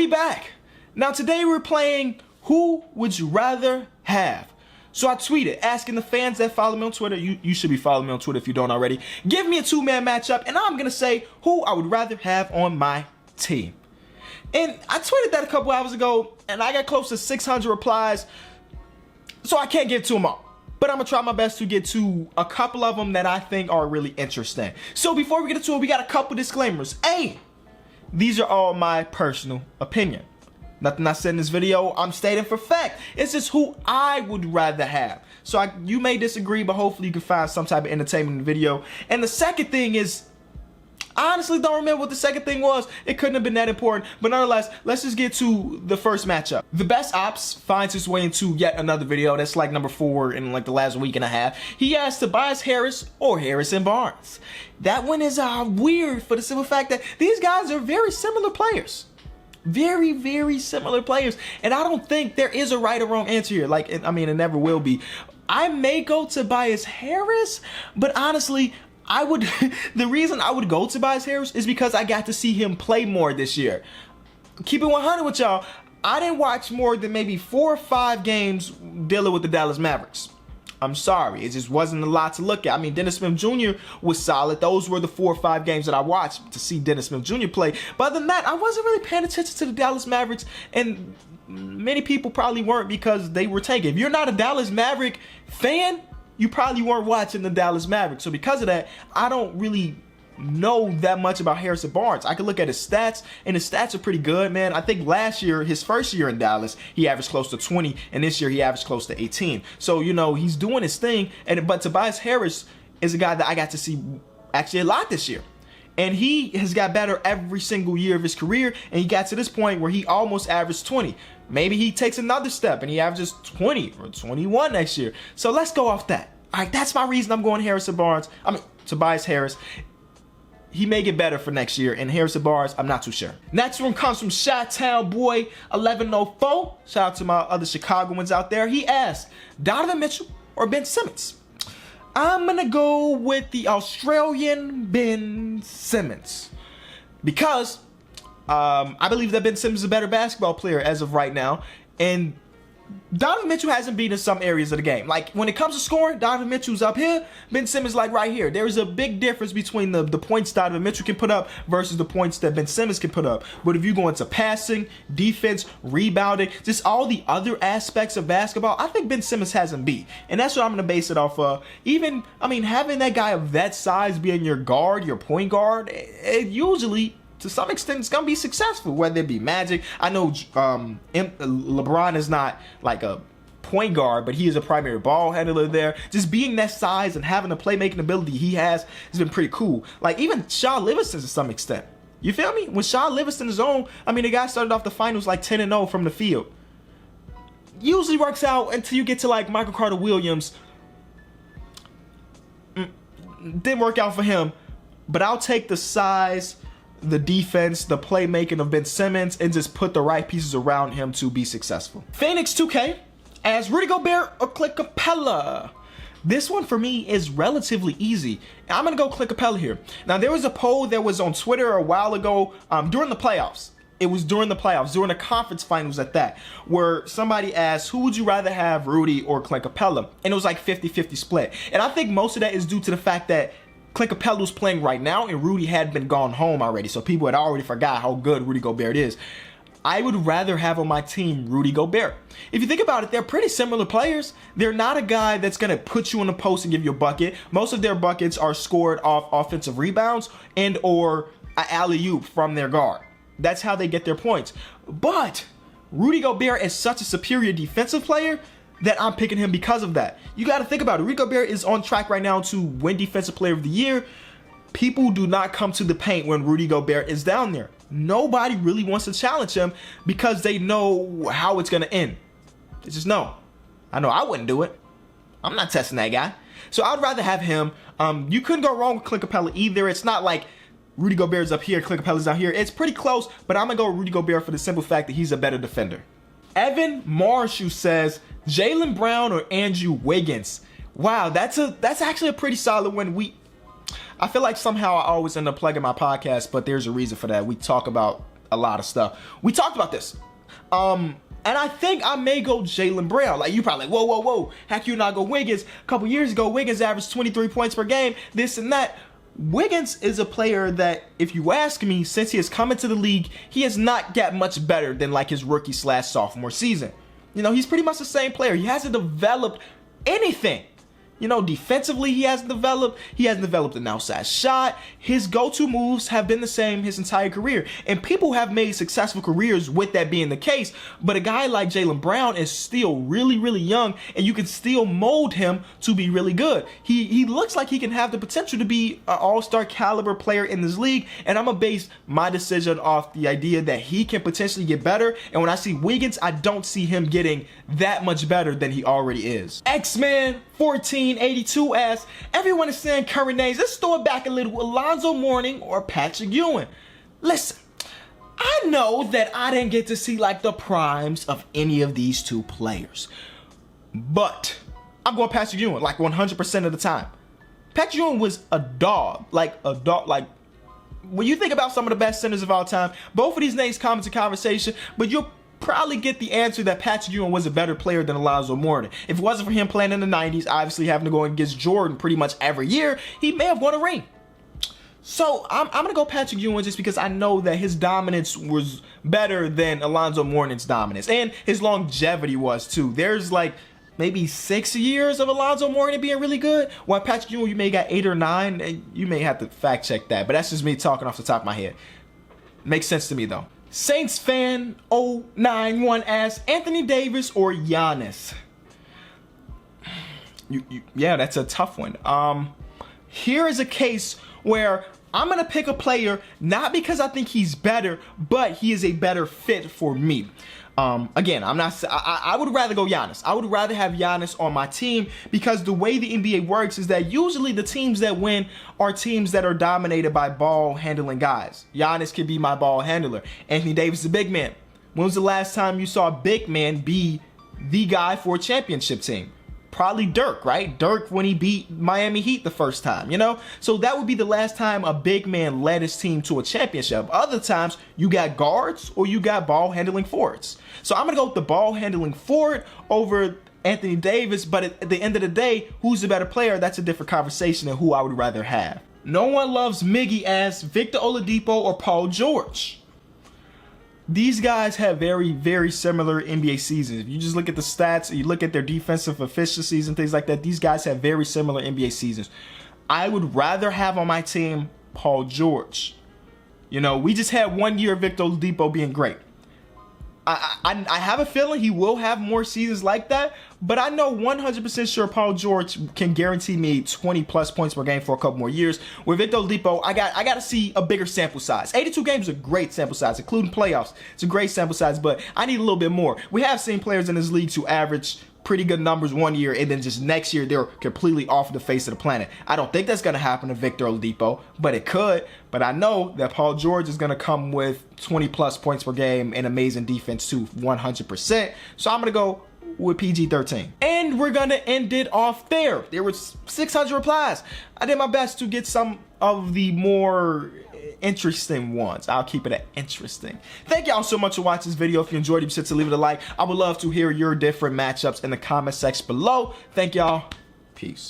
we back. Now today we're playing Who Would You Rather Have? So I tweeted asking the fans that follow me on Twitter, you should be following me on Twitter if you don't already, give me a two-man matchup and I'm going to say who I would rather have on my team. And I tweeted that a couple hours ago and I got close to 600 replies, so I can't get to them all. But I'm going to try my best to get to a couple of them that I think are really interesting. So before we get into it, we got a couple disclaimers. A, these are all my personal opinion. Nothing I said in this video, I'm stating for fact. It's just who I would rather have. So you may disagree, but hopefully you can find some type of entertainment in the video. And the second thing is, I honestly don't remember what the second thing was. It couldn't have been that important. But nonetheless, let's just get to the first matchup. The best ops finds his way into yet another video. That's like number 4 in like the last week and a half. He asked Tobias Harris or Harrison Barnes. That one is weird for the simple fact that these guys are very similar players. Very, very similar players. And I don't think there is a right or wrong answer here. Like, I mean, it never will be. I may go Tobias Harris, but honestly, the reason I would go Tobias Harris is because I got to see him play more this year. Keep it 100 with y'all. I didn't watch more than maybe 4 or 5 games dealing with the Dallas Mavericks. I'm sorry, it just wasn't a lot to look at. I mean, Dennis Smith Jr. was solid. Those were the 4 or 5 games that I watched to see Dennis Smith Jr. play. But other than that, I wasn't really paying attention to the Dallas Mavericks, and many people probably weren't because they were taken. If you're not a Dallas Maverick fan, you probably weren't watching the Dallas Mavericks. So because of that, I don't really know that much about Harrison Barnes. I could look at his stats, and his stats are pretty good, man. I think last year, his first year in Dallas, he averaged close to 20, and this year he averaged close to 18. So, you know, he's doing his thing, but Tobias Harris is a guy that I got to see actually a lot this year. And he has got better every single year of his career, and he got to this point where he almost averaged 20. Maybe he takes another step and he averages 20 or 21 next year. So let's go off that. All right, that's my reason I'm going Tobias Harris. He may get better for next year, and Harrison Barnes, I'm not too sure. Next one comes from Chi-Town Boy 1104. Shout out to my other Chicagoans out there. He asked, Donovan Mitchell or Ben Simmons? I'm gonna go with the Australian Ben Simmons because I believe that Ben Simmons is a better basketball player as of right now, and Donovan Mitchell hasn't been in some areas of the game. Like, when it comes to scoring, Donovan Mitchell's up here, Ben Simmons like right here. There's a big difference between the points Donovan Mitchell can put up versus the points that Ben Simmons can put up. But if you go into passing, defense, rebounding, just all the other aspects of basketball, I think Ben Simmons hasn't beat. And that's what I'm going to base it off of. Even, I mean, having that guy of that size being your guard, your point guard, it usually, to some extent, it's going to be successful, whether it be Magic. I know LeBron is not like a point guard, but he is a primary ball handler there. Just being that size and having the playmaking ability he has been pretty cool. Like, even Sean Livingston to some extent. You feel me? When Sean Livingston is on, I mean, the guy started off the finals like 10-0 from the field. Usually works out until you get to like Michael Carter Williams. Didn't work out for him, but I'll take the size, the defense, the playmaking of Ben Simmons, and just put the right pieces around him to be successful. Phoenix 2K as Rudy Gobert or Clint Capela. This one for me is relatively easy. I'm gonna go Clint Capela here. Now, there was a poll that was on Twitter a while ago during the playoffs. It was during the playoffs, during the conference finals at that, where somebody asked, who would you rather have, Rudy or Clint Capela? And it was like 50-50 split. And I think most of that is due to the fact that Clint Capela was playing right now, and Rudy had been gone home already, so people had already forgot how good Rudy Gobert is. I would rather have on my team Rudy Gobert. If you think about it, they're pretty similar players. They're not a guy that's going to put you in the post and give you a bucket. Most of their buckets are scored off offensive rebounds and or an alley-oop from their guard. That's how they get their points. But Rudy Gobert is such a superior defensive player that I'm picking him because of that. You got to think about it. Rudy Gobert is on track right now to win Defensive Player of the Year. People do not come to the paint when Rudy Gobert is down there. Nobody really wants to challenge him because they know how it's going to end. They just know. I know I wouldn't do it. I'm not testing that guy. So I'd rather have him. You couldn't go wrong with Clint Capela either. It's not like Rudy Gobert's up here, Clint Capela's down here. It's pretty close, but I'm going to go Rudy Gobert for the simple fact that he's a better defender. Evan Marshall says, Jaylen Brown or Andrew Wiggins? Wow, that's actually a pretty solid one. I feel like somehow I always end up plugging my podcast, but there's a reason for that. We talk about a lot of stuff. We talked about this. And I think I may go Jaylen Brown. Like, you probably like, whoa. How can you not go Wiggins? A couple years ago, Wiggins averaged 23 points per game, this and that. Wiggins is a player that, if you ask me, since he has come into the league, he has not got much better than like his rookie/sophomore season. You know, he's pretty much the same player. He hasn't developed anything. You know, defensively, he hasn't developed. He hasn't developed an outside shot. His go-to moves have been the same his entire career. And people have made successful careers with that being the case. But a guy like Jaylen Brown is still really, really young, and you can still mold him to be really good. He looks like he can have the potential to be an all-star caliber player in this league. And I'm going to base my decision off the idea that he can potentially get better. And when I see Wiggins, I don't see him getting that much better than he already is. X-Man 1482 asks, everyone is saying current names. Let's throw it back a little. Alonzo Mourning or Patrick Ewing? Listen, I know that I didn't get to see like the primes of any of these two players, but I'm going Patrick Ewing like 100% of the time. Patrick Ewing was a dog. Like when you think about some of the best centers of all time, both of these names come into conversation, but you'll probably get the answer that Patrick Ewing was a better player than Alonzo Mourning. If it wasn't for him playing in the 90s, obviously having to go against Jordan pretty much every year, he may have won a ring. So I'm going to go Patrick Ewing just because I know that his dominance was better than Alonzo Mourning's dominance. And his longevity was too. There's like maybe 6 years of Alonzo Mourning being really good. While Patrick Ewing, you may got 8 or 9. And you may have to fact check that. But that's just me talking off the top of my head. Makes sense to me though. Saints fan 091 asks, Anthony Davis or Giannis? Yeah, that's a tough one. Here is a case where I'm gonna pick a player not because I think he's better, but he is a better fit for me. Again, I would rather go Giannis. I would rather have Giannis on my team because the way the NBA works is that usually the teams that win are teams that are dominated by ball handling guys. Giannis could be my ball handler. Anthony Davis is a big man. When was the last time you saw a big man be the guy for a championship team? Probably Dirk, right? Dirk when he beat Miami Heat the first time, you know? So that would be the last time a big man led his team to a championship. Other times, you got guards or you got ball-handling forwards. So I'm going to go with the ball-handling forward over Anthony Davis, but at the end of the day, who's the better player? That's a different conversation than who I would rather have. No one loves Miggy as Victor Oladipo or Paul George. These guys have very, very similar NBA seasons. If you just look at the stats, you look at their defensive efficiencies and things like that, these guys have very similar NBA seasons. I would rather have on my team Paul George. You know, we just had 1 year of Victor Oladipo being great. I have a feeling he will have more seasons like that, but I know 100% sure Paul George can guarantee me 20 plus points per game for a couple more years. With Victor Oladipo, I got to see a bigger sample size. 82 games is a great sample size, including playoffs. It's a great sample size, but I need a little bit more. We have seen players in this league who average pretty good numbers 1 year, and then just next year they're completely off the face of the planet. I don't think that's going to happen to Victor Oladipo, but it could. But I know that Paul George is going to come with 20 plus points per game and amazing defense too, 100%. So I'm going to go with PG-13. And we're going to end it off there. There were 600 replies. I did my best to get some of the more interesting ones. I'll keep it interesting. Thank y'all so much for watching this video. If you enjoyed it, be sure to leave it a like. I would love to hear your different matchups in the comment section below. Thank y'all. Peace.